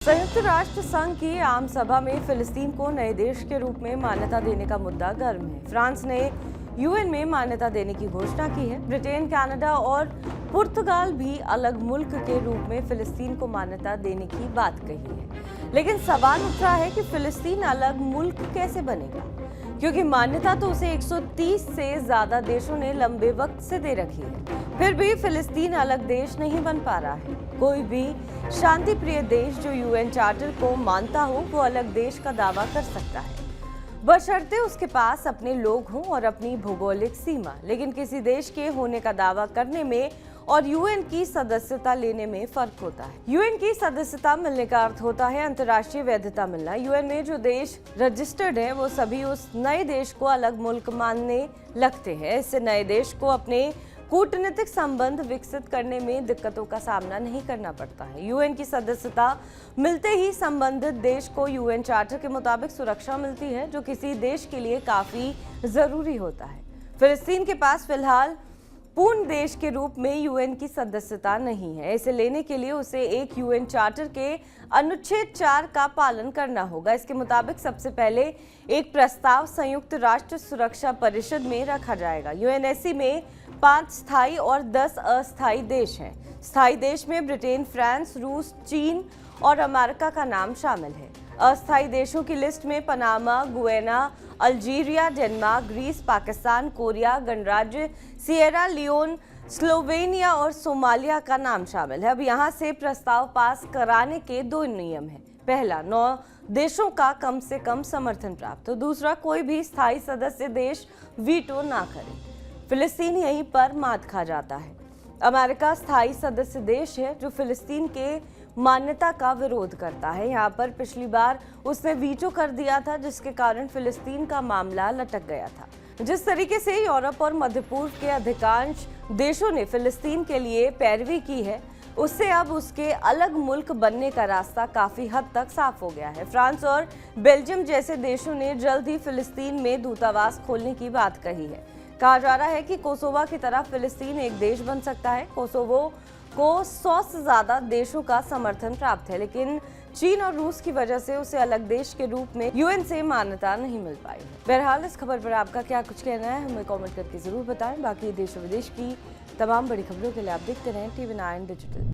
संयुक्त राष्ट्र संघ की आम सभा में फिलिस्तीन को नए देश के रूप में मान्यता देने का मुद्दा गर्म है। फ्रांस ने यूएन में मान्यता देने की घोषणा की है। ब्रिटेन, कनाडा और पुर्तगाल भी अलग मुल्क के रूप में फिलिस्तीन को मान्यता देने की बात कही है। लेकिन सवाल उठ रहा है कि फिलिस्तीन अलग मुल्क कैसे बनेगा, क्योंकि मान्यता तो उसे 130 से ज्यादा देशों ने लंबे वक्त से दे रखी है। फिर भी फिलिस्तीन अलग देश नहीं बन पा रहा है। कोई भी शांति प्रिय देश जो यूएन चार्टर को मानता हो वो अलग देश का दावा कर सकता है, बशर्ते उसके पास अपने लोग हों और अपनी भौगोलिक सीमा। लेकिन किसी देश के होने का दावा करने में और यूएन की सदस्यता लेने में फर्क होता है। यूएन की सदस्यता मिलने का अर्थ होता है अंतर्राष्ट्रीय वैधता मिलना। यूएन में जो देश रजिस्टर्ड है वो सभी उस नए देश को अलग मुल्क मानने लगते हैं। इससे नए देश को अपने कूटनीतिक संबंध विकसित करने में दिक्कतों का सामना नहीं करना पड़ता है। यूएन की सदस्यता मिलते ही संबंधित देश को यूएन चार्टर के मुताबिक सुरक्षा मिलती है, जो किसी देश के लिए काफी जरूरी होता है। फिलिस्तीन के पास फिलहाल पूर्ण देश के रूप में यूएन की सदस्यता नहीं है। इसे लेने के लिए उसे एक यूएन चार्टर के अनुच्छेद 4 का पालन करना होगा। इसके मुताबिक सबसे पहले एक प्रस्ताव संयुक्त राष्ट्र सुरक्षा परिषद में रखा जाएगा। यूएनएससी में 5 स्थायी और 10 अस्थायी देश हैं। स्थायी देश में ब्रिटेन, फ्रांस, रूस, चीन और अमेरिका का नाम शामिल है। अस्थायी देशों की लिस्ट में Panama, Guyana, Algeria, Denmark, Greece, Pakistan, Korea गणराज्य, सिएरा लियोन, स्लोवेनिया और सोमालिया का नाम शामिल है। अब यहाँ से प्रस्ताव पास कराने के 2 नियम हैं। पहला, 9 देशों का कम से कम समर्थन प्राप्त हो। दूसरा, कोई भी स्थायी सदस्य देश वीटो ना करे। फिलिस्तीन यहीं पर मात खा जाता है। अमेरिका स्थायी सदस्य देश है जो फिलिस्तीन के मान्यता का विरोध करता है। यहाँ पर पिछली बार उसने वीटो कर दिया था, जिसके कारण फिलिस्तीन का मामला लटक गया था। जिस तरीके से यूरोप और मध्य पूर्व के अधिकांश देशों ने फिलिस्तीन के लिए पैरवी की है, उससे अब उसके अलग मुल्क बनने का रास्ता काफी हद तक साफ हो गया है। फ्रांस और बेल्जियम जैसे देशों ने जल्द ही फिलिस्तीन में दूतावास खोलने की बात कही है। कहा जा रहा है कि कोसोवो की तरह फिलिस्तीन एक देश बन सकता है। कोसोवो को 100 से ज्यादा देशों का समर्थन प्राप्त है, लेकिन चीन और रूस की वजह से उसे अलग देश के रूप में यूएन से मान्यता नहीं मिल पाई है। बहरहाल इस खबर पर आपका क्या कुछ कहना है, हमें कमेंट करके जरूर बताएं। बाकी देश और विदेश की तमाम बड़ी खबरों के लिए आप देखते रहें TV9 डिजिटल।